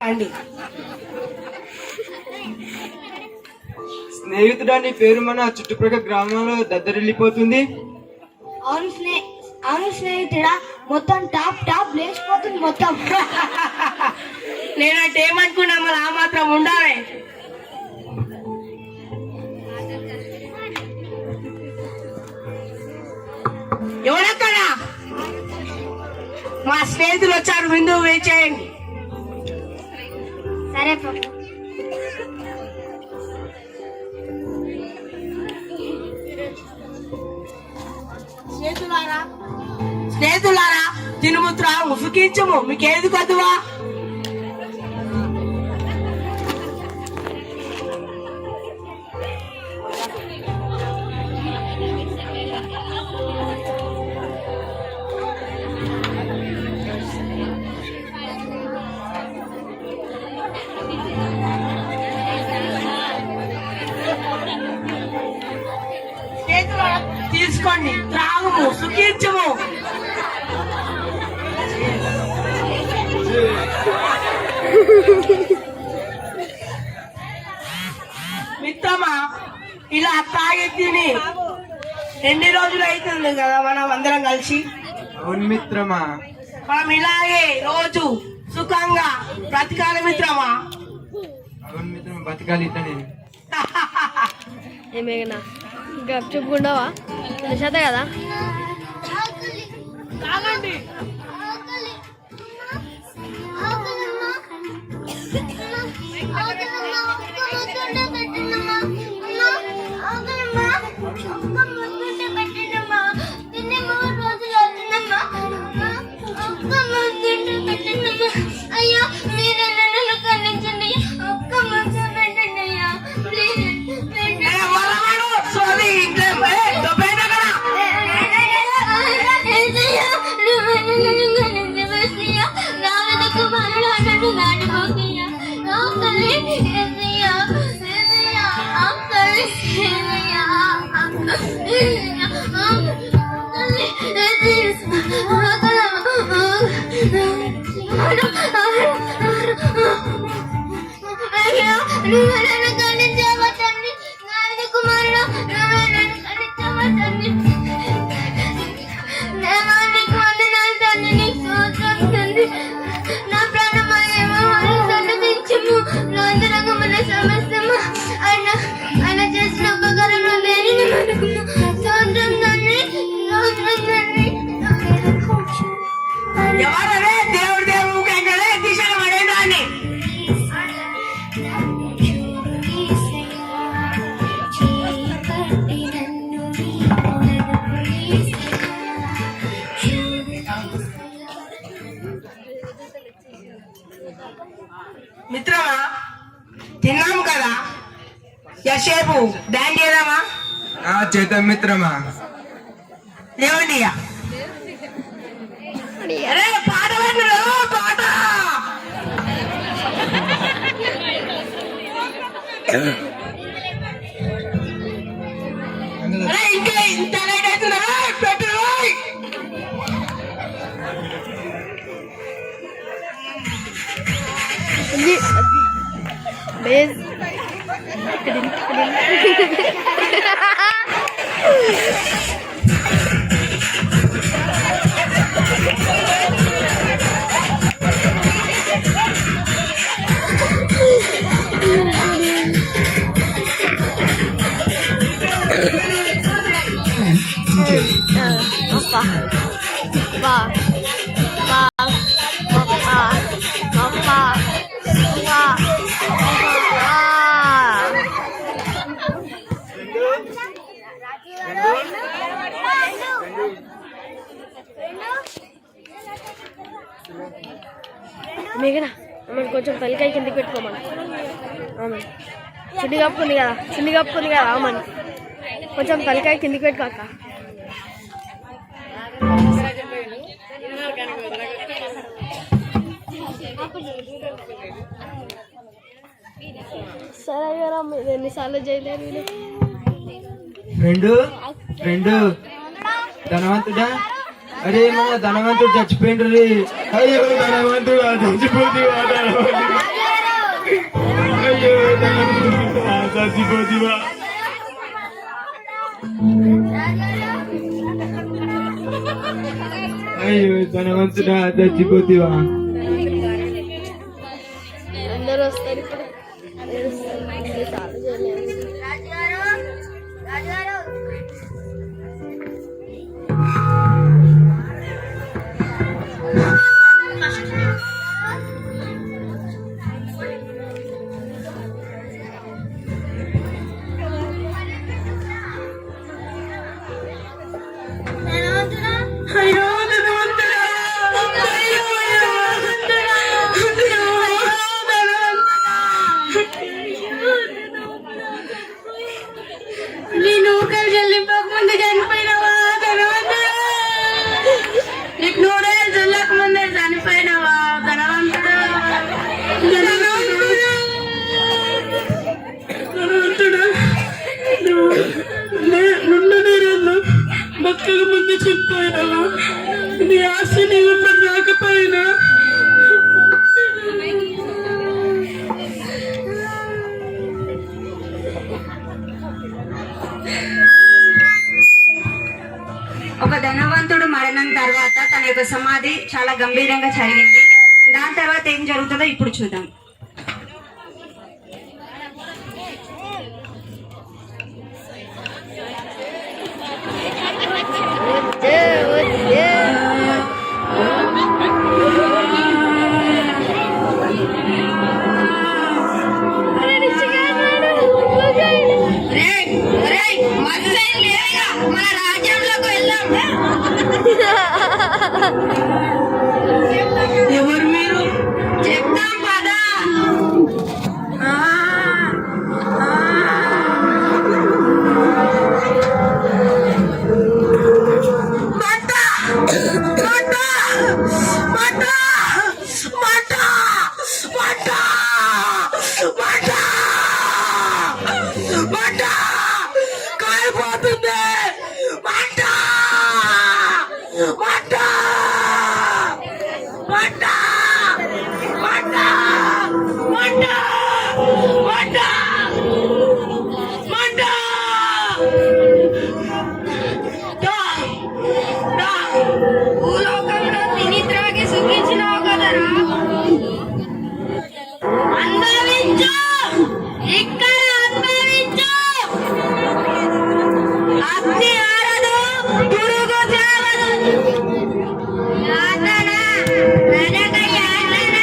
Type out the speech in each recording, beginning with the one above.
అండి. స్నేహితుడాని పేరు మన చుట్టుప్రక్కల గ్రామంలో దద్దరిల్లిపోతుంది. అవును స్నేహితుడా, మొత్తం టాప్ లేచిపోతుంది మొత్తం. నేనంటే ఏమనుకున్నా మరి ఆ మాత్రం ఉండాలి. ఎవరక్కడా? మా స్నేహితులు వచ్చారు, విందు వేచేయండి. సరే పాప. స్నేహితులారా తినుముత్ర ముసుకించము, మీకేది కదువా? తీసుకోండి, త్రాగుము, సుఖించము. మిత్రమా, ఇలా తాగి తిని ఎన్ని రోజులు అవుతుంది కదా మనం అందరం కలిసి? అవును మిత్రమా, మనం ఇలాగే రోజు సుఖంగా బ్రతకాలి మిత్రమా. అవును మిత్రమా, బతకాలి ఇట్లనే. ఏమేనా ఇంకా చెప్పుకుంటావా? నిషాద కదా. తాగండి. అయ్యో మీరు నన్ను కనించండి, ఒక్క ముద్దు పెట్టండి అయ్యా, ప్లీజ్. నా ప్రాణం సంతరించము, నా అంతరంగమున సమస్తము ఆయన చేసిన ఉపకారంలో వేరిని మనకును సోదరం తండ్రి. ఎవరే దేవుడు దేవుడు కంటే దిశలు పడేదాన్ని. మిత్రమా, తిన్నాము కదా, యసేపు డాన్ చేద్దామా? చేద్దాం మిత్రమా. ఏమండి అరే పాట పాడు, పాట. అరే ఇంకా ఇంత లైట్ అవుతుందా? పెట్టు. మేఘనా అమ్మ కొంచెం తలకాయ కిందకి పెట్టుకోమని. ఆమె చున్ని కప్పుకుంది కదా, ఆమెను కొంచెం తలకాయ కిందకి పెట్టుకోక. సరే కదా, మీరు ఎన్నిసార్లు చేయలేరు. ఫ్రెండ్ ధనవంతుడా, అరే మన ధనవంతుడు చచ్చిపోయిండ్రు. అయ్యో ధనవంతుడు చచ్చిపోతుంది. చచ్చిపోతివా? అయ్యో ధనవంతుడా చచ్చిపోతివా? అందరూ వస్తారు ఇప్పుడు ఏడుస్తారు. చాలా చేయలేదు. అయ్యో ధనవంతుడా! అయ్యో ధనవంతుడా! నీ నూకలు చెల్లింపక ముందు చనిపోయినావా ధనవంతుడా? నీకు నూరేళ్ళు చెల్లక ముందే చనిపోయినావా ధనవంతుడా? ధనవంతుడా! నుండి నీరెళ్ళు బతుకకు ముందు చెప్పిపోయినావా? నీ ఆస్తి నీ వెంబడి రాకపోయినా ఒక ధనవంతుడు మరణం తర్వాత తన యొక్క సమాధి చాలా గంభీరంగా జరిగింది. దాని తర్వాత ఏం జరుగుతుందో ఇప్పుడు చూద్దాం. మన రాజ్యంలోకి వెళ్దాం. ఎవరు మీరు? చెప్తాం పదా. కాలిపోతుంది మంట మంట మంట మంట మంట మంట మంట భూలోకంలో తిని త్రాగి సుఖించినావు కదరా, అనుభవించు. ఇక్కడ అనుభవించు. అగ్ని ఆరదు, పురుగు చావదు. యాతన వెనక యాతన.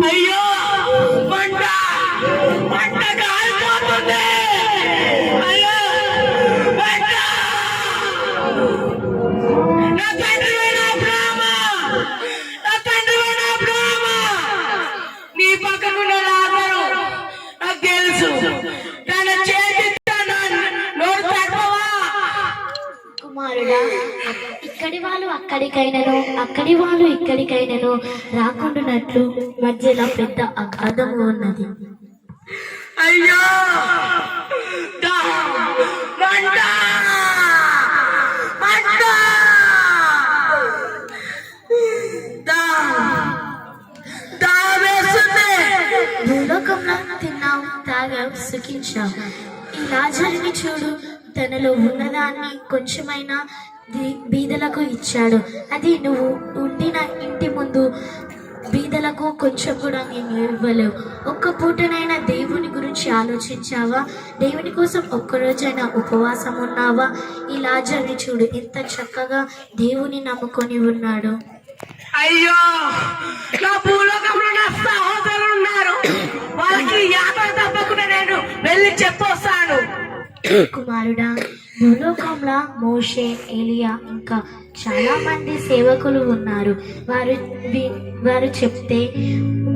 అయ్యో మంట మంట కాలిపోతుంది. అయ్యో మంట! నా తండ్రివైన అబ్రహామ, నా తండ్రివైన అబ్రహామ, నీ పక్కనున్న లాజరు నాకు తెలుసు. తన చేతితో నా నోరు తడపవా? కుమారుడా, ఇక్కడి వాళ్ళు అక్కడికైనను అక్కడి వాళ్ళు ఇక్కడికైనను రాకుండానట్లు మధ్యలో పెద్ద అగాధము ఉన్నది. అయ్యో దా మంట మంట దా దా వేస్తుంది. భూలోకంలో తిన్నావు, తాగావు, సుఖించావు. ఈ లాజరుని చూడు, తనలో ఉన్నదాన్ని కొంచెమైనా బీదలకు ఇచ్చాడు. అది నువ్వు ఉండిన ఇంటి ముందు బీదలకు కొంచెం కూడా నేను ఇవ్వలేవు. ఒక్క పూటనైనా దేవుని గురించి ఆలోచించావా? దేవుని కోసం ఒక్కరోజైనా ఉపవాసం ఉన్నావా? ఈ లాజరుని చూడు, ఎంత చక్కగా దేవుని నమ్ముకొని ఉన్నాడు. అయ్యో నా భూలోకంలో నా సహోదరులు ఉన్నారు. వాళ్ళకి యాభై తప్పకుండా నేను వెళ్ళి చెప్పొస్తాను. కుమారుడా, భూలోకంలో మోషే, ఎలియా ఇంకా చాలా మంది సేవకులు ఉన్నారు. వారు చెప్తే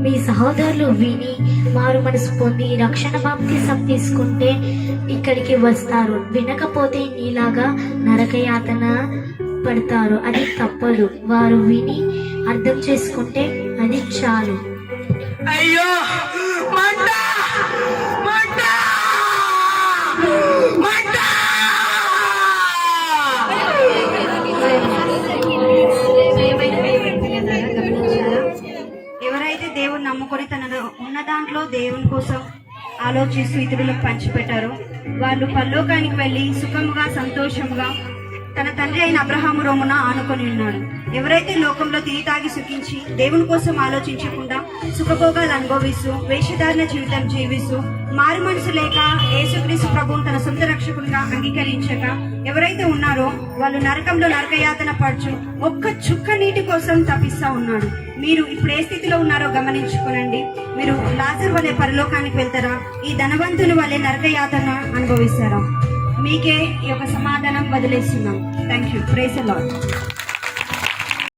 మీ సహోదరులు విని మారు మనసు పొంది రక్షణ బాప్తిసం తీసుకుంటే ఇక్కడికి వస్తారు. వినకపోతే నీలాగా నరకయాతన పడతారు. అది తప్పదు. వారు విని అర్థం చేసుకుంటే అది చాలు. అయ్యో మంట మంట మంట! ఎవరైతే దేవుని కోసం ఆలోచిస్తూ ఇతరులకు పంచిపెట్టారో వాళ్ళు పరలోకానికి వెళ్ళి సుఖముగా సంతోషముగా తన తండ్రి అయిన అబ్రహాము రోమున ఆనుకొని ఉన్నాడు. ఎవరైతే లోకంలో తిని తాగి సుఖించి దేవుని కోసం ఆలోచించకుండా సుఖభోగాలు అనుభవిస్తూ వేషధారణ జీవితం జీవిస్తూ మారు మనసు లేక యేసుక్రీస్తు ప్రభువును తన సొంత రక్షకునిగా అంగీకరించక ఎవరైతే ఉన్నారో వాళ్ళు నరకంలో నరకయాతన పడుచు ఒక్క చుక్క నీటి కోసం తపిస్తా ఉన్నాడు. మీరు ఇప్పుడు ఏ స్థితిలో ఉన్నారో గమనించుకోనండి. మీరు లాజరు వలె పరలోకానికి వెళ్తారా, ఈ ధనవంతుని వలె నరకయాతన అనుభవిస్తారా? మీకే ఈ యొక్క సమాధానం వదిలేస్తున్నాం. Thank you. Praise the lord.